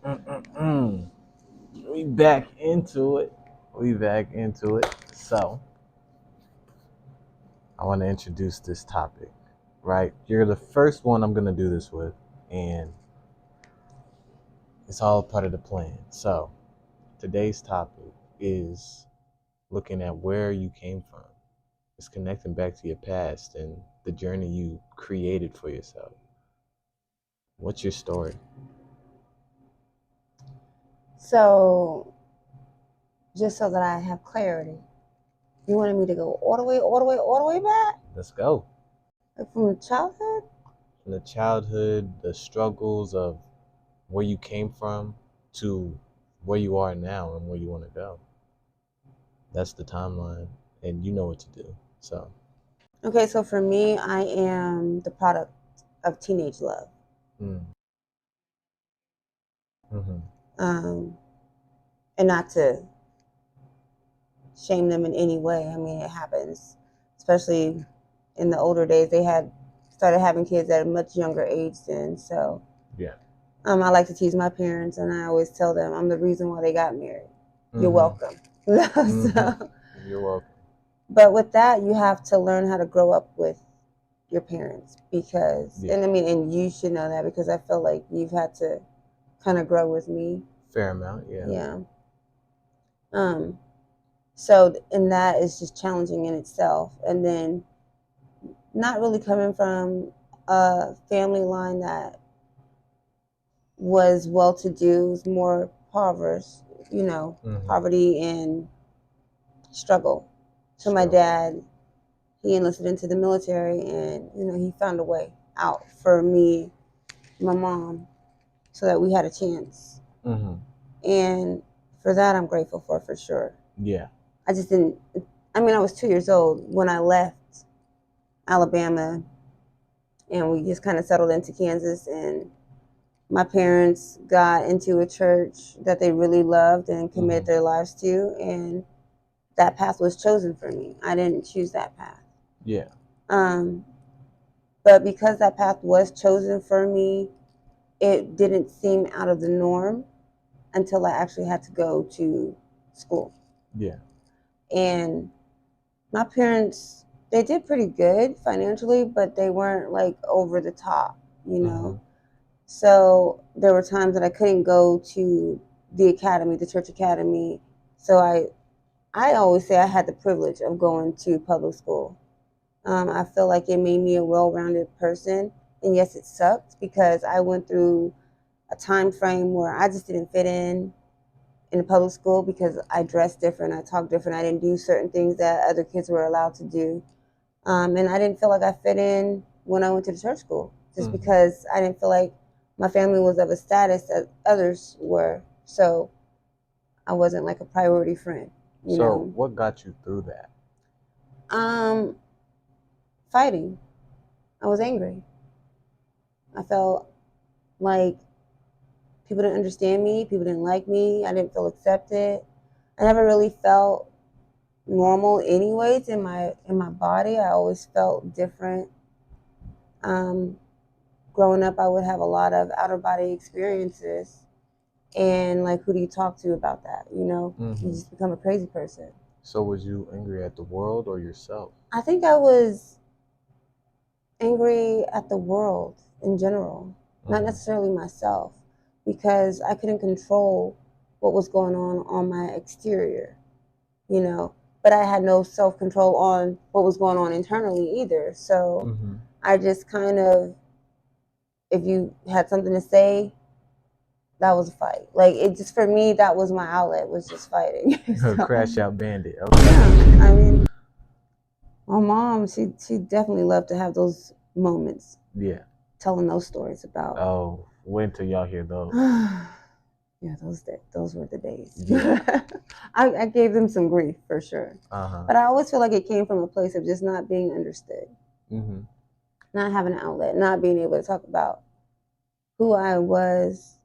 Mm-mm-mm. We back into it. We back into it. So, I want to introduce this topic, right? You're the first one I'm going to do this with, and it's all part of the plan. So, today's topic is looking at where you came from. It's connecting back to your past and the journey you created for yourself. What's your story? So, just so that I have clarity, you wanted me to go all the way back? Let's go. Like from childhood? From the childhood, the struggles of where you came from to where you are now and where you want to go. That's the timeline, and you know what to do. So, Okay, so for me, I am the product of teenage love. mm, mm-hmm, Um, and not to shame them in any way. I mean, it happens, especially in the older days. They had started having kids at a much younger age then. So yeah, I like to tease my parents, and I always tell them I'm the reason why they got married. You're mm-hmm, welcome. mm-hmm. So, You're welcome. but with that, you have to learn how to grow up with your parents because, Yeah, and I mean, and you should know that because I feel like you've had to kind of grow with me. fair amount. Yeah. Yeah. Um. So, and that is just challenging in itself. And then not really coming from a family line that was well to do, was more impoverished, Mm-hmm. poverty and struggle. So my Struggle. dad, he enlisted into the military and, he found a way out for me, my mom, so that we had a chance. Mm-hmm. And for that, I'm grateful for sure. Yeah. I just didn't, I mean, I was 2 years old when I left Alabama and we just kind of settled into Kansas. And my parents got into a church that they really loved and committed Mm-hmm. their lives to. And that path was chosen for me. I didn't choose that path. Yeah. Um, but because that path was chosen for me, it didn't seem out of the norm until I actually had to go to school. Yeah. And my parents, they did pretty good financially, but they weren't like over the top, you Mm-hmm. know. So there were times that I couldn't go to the academy, the church academy. So I always say I had the privilege of going to public school. I feel like it made me a well-rounded person. And yes, it sucked because I went through a time frame where I just didn't fit in the public school because I dressed different, I talked different, I didn't do certain things that other kids were allowed to do. And I didn't feel like I fit in when I went to the church school just Mm-hmm. because I didn't feel like my family was of a status that others were. So I wasn't like a priority friend, you So, know. what got you through that? Um, Fighting. I was angry. I felt like people didn't understand me, people didn't like me, I didn't feel accepted. I never really felt normal anyways in my body. I always felt different. Um, Growing up I would have a lot of outer body experiences and like who do you talk to about that, you Mm-hmm. just become a crazy person. So, was you angry at the world or yourself? I think I was angry at the world in general, not Mm-hmm. necessarily myself, because I couldn't control what was going on my exterior, you know, but I had no self control on what was going on internally either. So Mm-hmm. I just kind of, if you had something to say, that was a fight. Like it just for me, that was my outlet was just fighting. Crash So out bandit. Okay. yeah, I mean, my mom, she definitely loved to have those moments, Yeah. telling those stories about. Oh, wait till y'all hear those. Yeah, those were the days. Yeah. I gave them some grief for sure, Uh huh. but I always feel like it came from a place of just not being understood, Mm-hmm. not having an outlet, not being able to talk about who I was,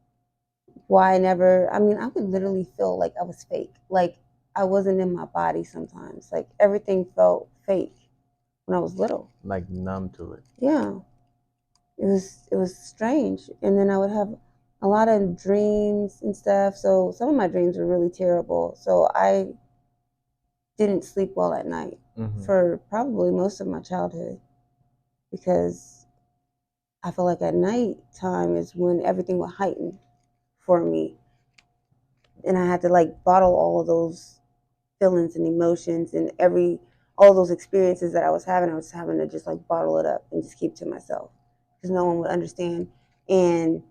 why I never. I mean, I would literally feel like I was fake, like I wasn't in my body sometimes. Like everything felt fake when I was little. Like numb to it. Yeah, it was strange, and then I would have a lot of dreams and stuff. So some of my dreams were really terrible. So I didn't sleep well at night for probably most of my childhood because I feel like at night time is when everything would heighten for me. And I had to like bottle all of those feelings and emotions and all those experiences that I was having. I was having to just like bottle it up and just keep to myself because no one would understand. And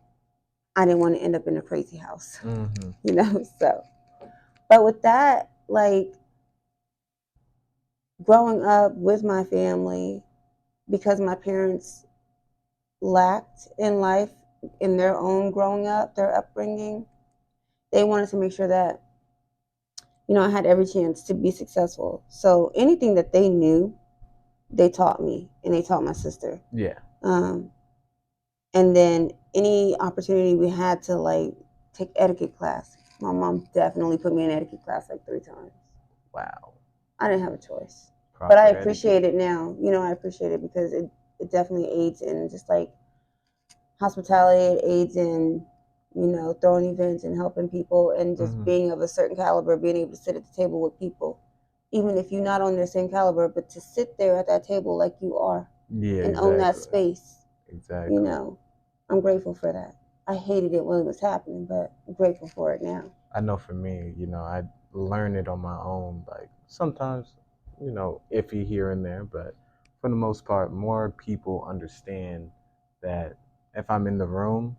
I didn't want to end up in a crazy house, you know? So, but with that, like growing up with my family, because my parents lacked in life in their own growing up, their upbringing, they wanted to make sure that, you know, I had every chance to be successful. So anything that they knew, they taught me and they taught my sister. Yeah. And then any opportunity we had to like take etiquette class, my mom definitely put me in etiquette class like 3 times. Wow. I didn't have a choice. Proper but I etiquette. appreciate it now. You know, I appreciate it because it definitely aids in just like hospitality. It aids in, you know, throwing events and helping people and just being of a certain caliber, being able to sit at the table with people, even if you're not on their same caliber, but to sit there at that table like you are and own that space. Exactly. You know, I'm grateful for that. I hated it when it was happening, but I'm grateful for it now. I know for me, you know, I learned it on my own. Like sometimes, you know, iffy here and there, but for the most part, more people understand that if I'm in the room,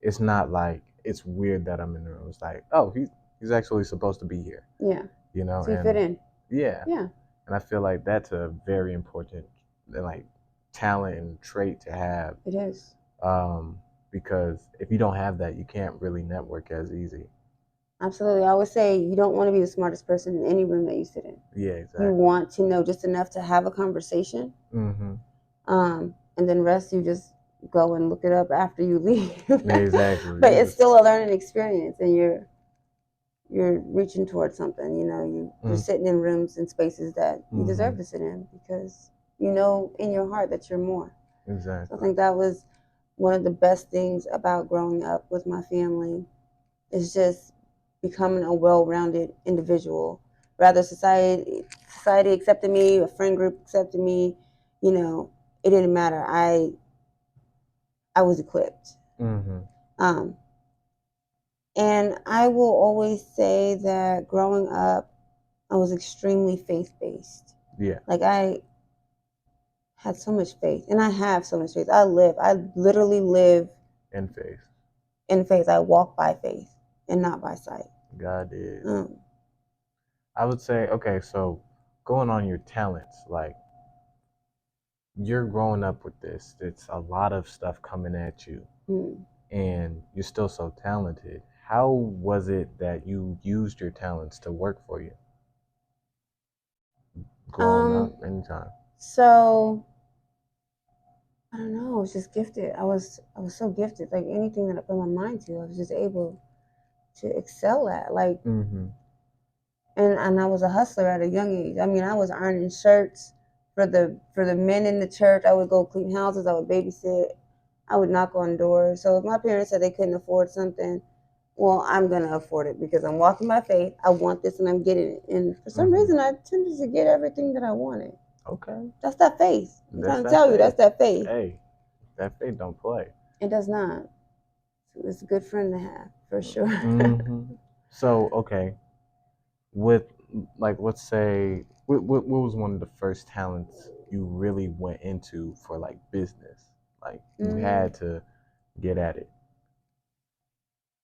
it's not like it's weird that I'm in the room. It's like, oh, he's actually supposed to be here. Yeah. You know, so you fit in. Yeah. Yeah. And I feel like that's a very important like talent and trait to have. It is. Because if you don't have that, you can't really network as easy. Absolutely. I always say you don't want to be the smartest person in any room that you sit in. Yeah, exactly. You want to know just enough to have a conversation. And then rest, you just go and look it up after you leave. Exactly. But it's still a learning experience, and you're reaching towards something. You know, you're sitting in rooms and spaces that you deserve to sit in because you know in your heart that you're more. Exactly. So I think that was one of the best things about growing up with my family is just becoming a well-rounded individual. Rather society accepted me, a friend group accepted me, you know, it didn't matter. I was equipped. And I will always say that growing up, I was extremely faith-based. Yeah. Like I had so much faith, and I have so much faith. I literally live in faith. In faith, I walk by faith and not by sight. God is. I would say, okay, so going on your talents, like you're growing up with this. It's a lot of stuff coming at you, and you're still so talented. How was it that you used your talents to work for you? Growing up, anytime. So I don't know. I was just gifted. I was so gifted. Like anything that I put my mind to, I was just able to excel at. Like, and I was a hustler at a young age. I mean, I was ironing shirts for the men in the church. I would go clean houses. I would babysit. I would knock on doors. So if my parents said they couldn't afford something, well, I'm gonna afford it because I'm walking by faith. I want this and I'm getting it. And for some reason, I tended to get everything that I wanted. Okay. That's that faith. I'm trying to tell you, that's that faith. Hey, that faith don't play. It does not. It's a good friend to have, for sure. So, okay, with like, let's say, what was one of the first talents you really went into for like business? Like you had to get at it.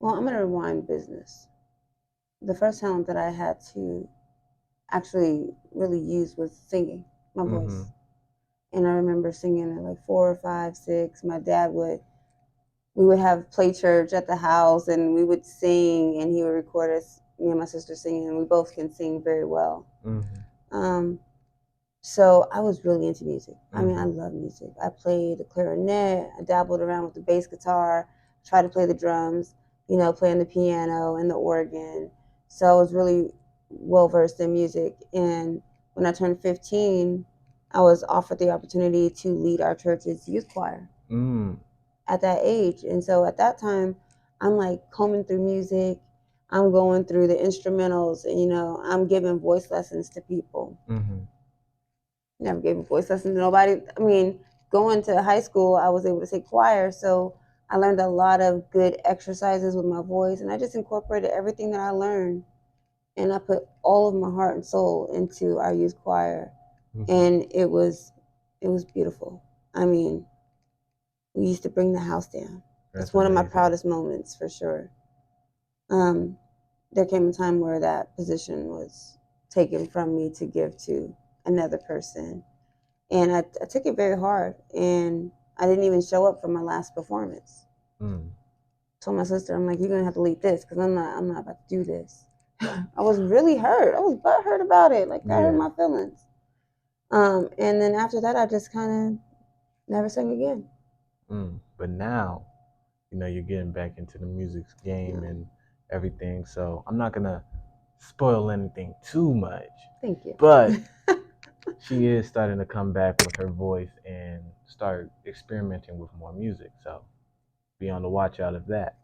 Well, I'm gonna rewind business. The first talent that I had to actually really use was singing, my voice. And I remember singing at like 4 or 5, 6. My dad we would have play church at the house and we would sing and he would record us, me and my sister singing, and we both can sing very well. So I was really into music. I mean, I love music. I played the clarinet, I dabbled around with the bass guitar, tried to play the drums, you know, playing the piano and the organ. So I was really well versed in music. And when I turned 15, I was offered the opportunity to lead our church's youth choir at that age. And so at that time, I'm like combing through music. I'm going through the instrumentals, and I'm giving voice lessons to people. Mm-hmm. Never gave a voice lesson to nobody. I mean, going to high school, I was able to take choir, so I learned a lot of good exercises with my voice, and I just incorporated everything that I learned, and I put all of my heart and soul into our youth choir, Mm-hmm. and it was beautiful. I mean, we used to bring the house down. That's It's one of my amazing. proudest moments for sure. There came a time where that position was taken from me to give to another person, and I took it very hard, and I didn't even show up for my last performance. Mm. Told my sister, I'm like, you're gonna have to lead this because I'm not about to do this. I was really hurt. I was butthurt about it. Like that hurt Yeah. my feelings. And then after that, I just kind of never sang again. But now, you're getting back into the music game No. and everything. So I'm not gonna spoil anything too much. Thank you. But she is starting to come back with her voice and start experimenting with more music. So be on the watch out of that.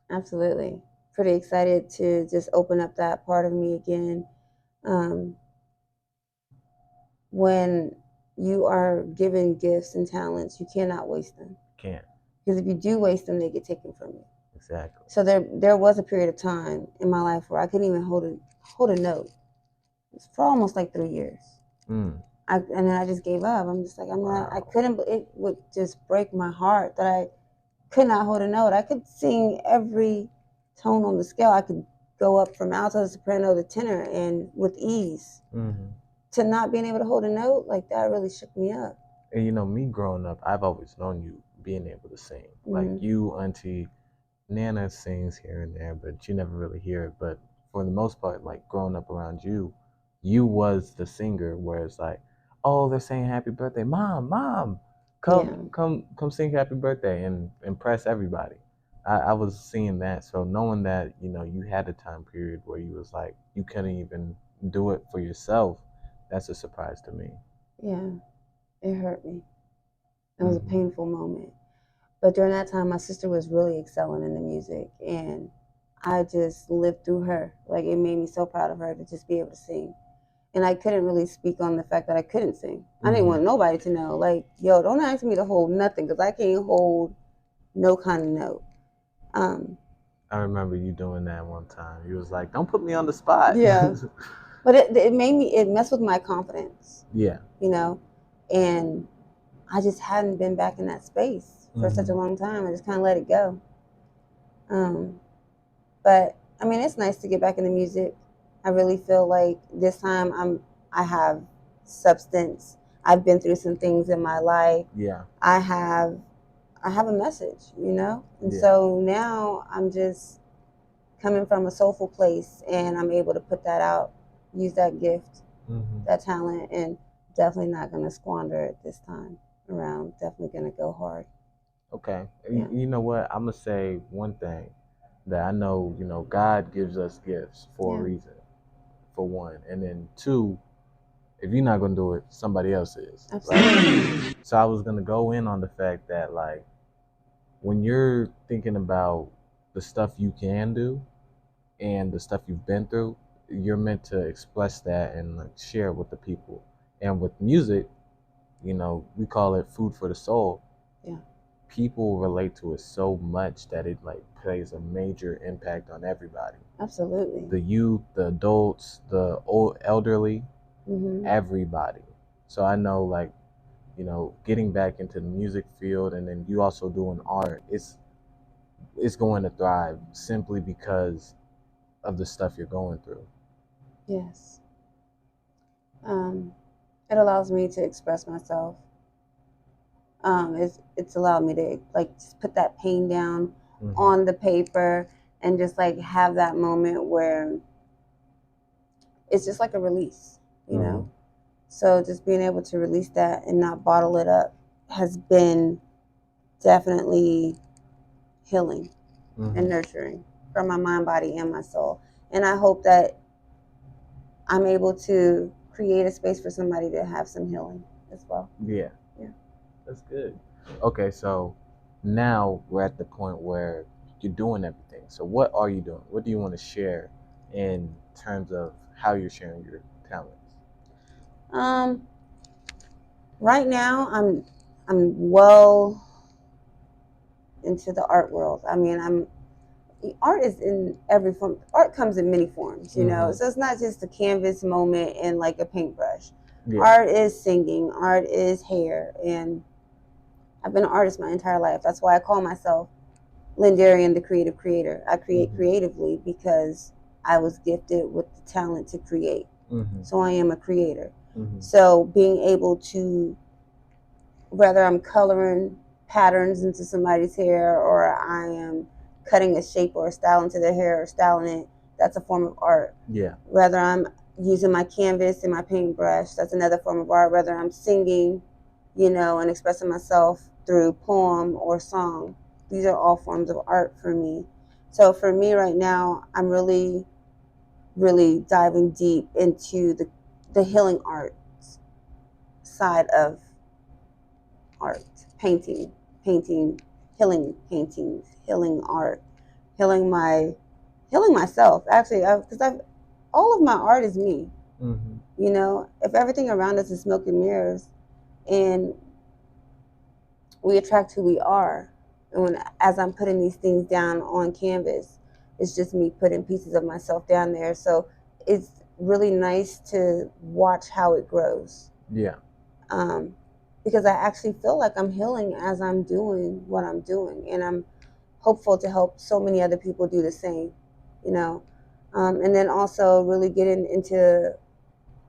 Absolutely. Pretty excited to just open up that part of me again. Um, when you are given gifts and talents, you cannot waste them. Can't. Because if you do waste them, they get taken from you. Exactly. So there was a period of time in my life where I couldn't even hold a note for almost like 3 years. Mm. And then I just gave up. I'm just like, I'm not. I Wow. couldn't. It would just break my heart that I could not hold a note. I could sing every tone on the scale. I could go up from alto to soprano to tenor and with ease. Mm-hmm. To not being able to hold a note, like that really shook me up. And me growing up, I've always known you being able to sing. Like you, Auntie Nana sings here and there, but you never really hear it. But for the most part, like growing up around you, you was the singer. Where it's like, oh, they're saying happy birthday, mom, come sing happy birthday and impress everybody. I was seeing that, so knowing that you had a time period where you was like you couldn't even do it for yourself, that's a surprise to me. Yeah, it hurt me. It was a painful moment. But during that time, my sister was really excelling in the music, and I just lived through her. Like it made me so proud of her to just be able to sing. And I couldn't really speak on the fact that I couldn't sing. I didn't want nobody to know. Like, yo, don't ask me to hold nothing because I can't hold no kind of note. I remember you doing that one time. You was like, "Don't put me on the spot." Yeah, but it messed with my confidence. Yeah. And I just hadn't been back in that space for such a long time. I just kind of let it go. But I mean, it's nice to get back into music. I really feel like this time I have substance. I've been through some things in my life. Yeah. I have a message, and so now I'm just coming from a soulful place, and I'm able to put that out, use that gift, that talent, and definitely not going to squander it this time around. Definitely going to go hard. Okay. Yeah. You know what? I'm gonna say one thing that I know. God gives us gifts for a reason. For one, and then two, if you're not gonna do it, somebody else is. Absolutely. Right? So I was gonna go in on the fact that like when you're thinking about the stuff you can do and the stuff you've been through, you're meant to express that and like share it with the people. And with music, we call it food for the soul. Yeah. People relate to it so much that it like plays a major impact on everybody. Absolutely. The youth, the adults, the old elderly, everybody. So I know like, getting back into the music field and then you also doing art, it's going to thrive simply because of the stuff you're going through. Yes. It allows me to express myself. It's allowed me to like just put that pain down on the paper and just like have that moment where it's just like a release, So just being able to release that and not bottle it up has been definitely healing and nurturing for my mind, body, and my soul. And I hope that I'm able to create a space for somebody to have some healing as well. Yeah. Yeah. That's good. Okay, so now we're at the point where you're doing everything. So what are you doing? What do you want to share in terms of how you're sharing your talents? Um, right now, I'm well into the art world. I mean, art is in every form. Art comes in many forms, you know. Mhm. So it's not just a canvas moment and like a paintbrush. Yeah. Art is singing. Art is hair, and I've been an artist my entire life. That's why I call myself Lindarian, the creative creator. I create Mhm. creatively because I was gifted with the talent to create. Mhm. So I am a creator. Mhm. So being able to, whether I'm coloring patterns into somebody's hair or I am cutting a shape or a style into their hair or styling it, that's a form of art. Yeah. Whether I'm using my canvas and my paintbrush, that's another form of art. Whether I'm singing, you know, and expressing myself through poem or song, these are all forms of art for me. So for me right now, I'm really, really diving deep into the healing art side of art, painting, healing paintings, healing art, healing healing myself. Actually, because I've all of my art is me. Mhm. You know, if everything around us is smoke and mirrors, and we attract who we are, and as I'm putting these things down on canvas, it's just me putting pieces of myself down there. So it's really nice to watch how it grows. Yeah. Um, because I actually feel like I'm healing as I'm doing what I'm doing, and I'm hopeful to help so many other people do the same, you know. And then also really getting into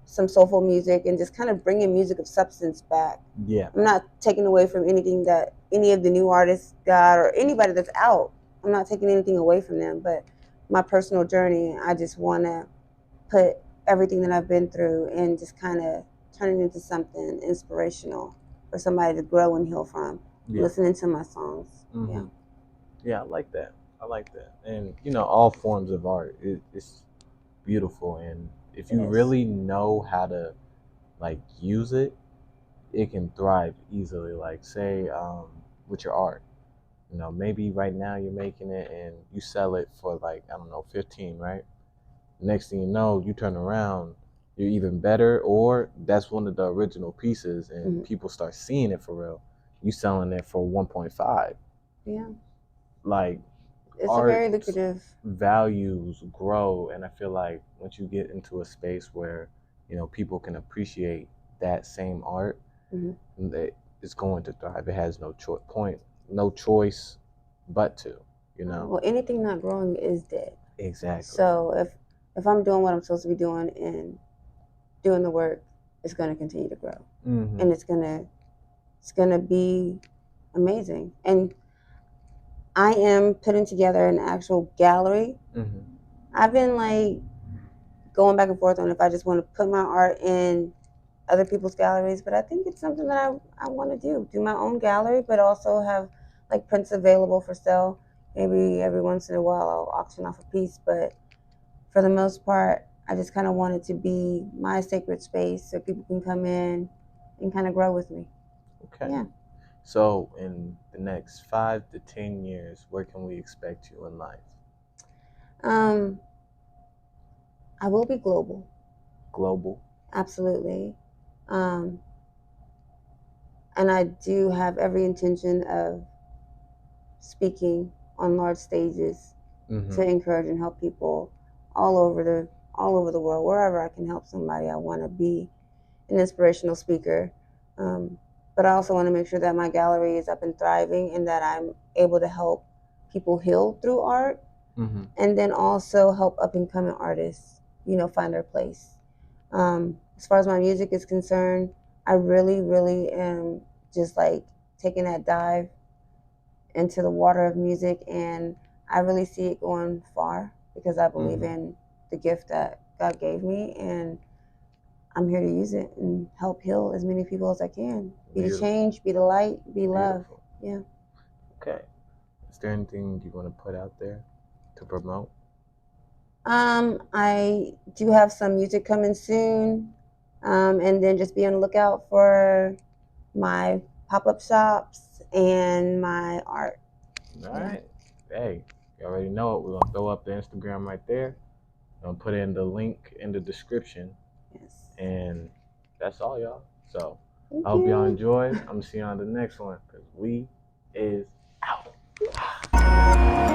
some soulful music and just kind of bringing music of substance back. Yeah. I'm not taking away from anything that any of the new artists got or anybody that's out. I'm not taking anything away from them, but my personal journey, I just want to put everything that I've been through and just kind of turn it into something inspirational for somebody to grow and heal from. Yeah. Listening to my songs. Mhm. Yeah. Yeah, I like that. I like that. And all forms of art, it's beautiful. And if you Yes. really know how to use it, it can thrive easily. Like say, with your art, maybe right now you're making it and you sell it for like, I don't know, 15, right? Next thing you know, you turn around, you're even better, or that's one of the original pieces, and Mhm. people start seeing it for real. You selling it for 1.5. Yeah. Like It's a art very lucrative. values grow, and I feel like once you get into a space where people can appreciate that same art, Mhm. it's going to thrive. It has no choice but to. Well, anything not growing is dead. Exactly. So if I'm doing what I'm supposed to be doing and doing the work, it's going to continue to grow, Mm-hmm. and it's gonna be amazing. And I am putting together an actual gallery. Mm-hmm. I've been like going back and forth on if I just want to put my art in other people's galleries, but I think it's something that I want to do my own gallery, but also have like prints available for sale. Maybe every once in a while I'll auction off a piece, but for the most part, I just kind of want it to be my sacred space so people can come in and kind of grow with me. Okay. Yeah. So in the next 5 to 10 years, where can we expect you in life? Um, I will be global. Global. Absolutely. Um, and I do have every intention of speaking on large stages Mm-hmm. to encourage and help people all over the world, wherever I can help somebody. I want to be an inspirational speaker, um, but I also want to make sure that my gallery is up and thriving, and that I'm able to help people heal through art, Mm-hmm. and then also help up and coming artists, find their place. As far as my music is concerned, I really, really am just like taking that dive into the water of music, and I really see it going far because I believe Mm-hmm. in the gift that God gave me, and I'm here to use it and help heal as many people as I can. Be the Beautiful. change, be the light, be love. Beautiful. Yeah. Okay. Is there anything you want to put out there to promote? I do have some music coming soon, and then just be on the lookout for my pop-up shops and my art. All Yeah. right. Hey, You already know it. We're gonna throw up the Instagram right there. I'm gonna put in the link in the description. Yes. And that's all, y'all. So Thank I hope y'all you. enjoyed. I'm gonna see you on the next one because we is out.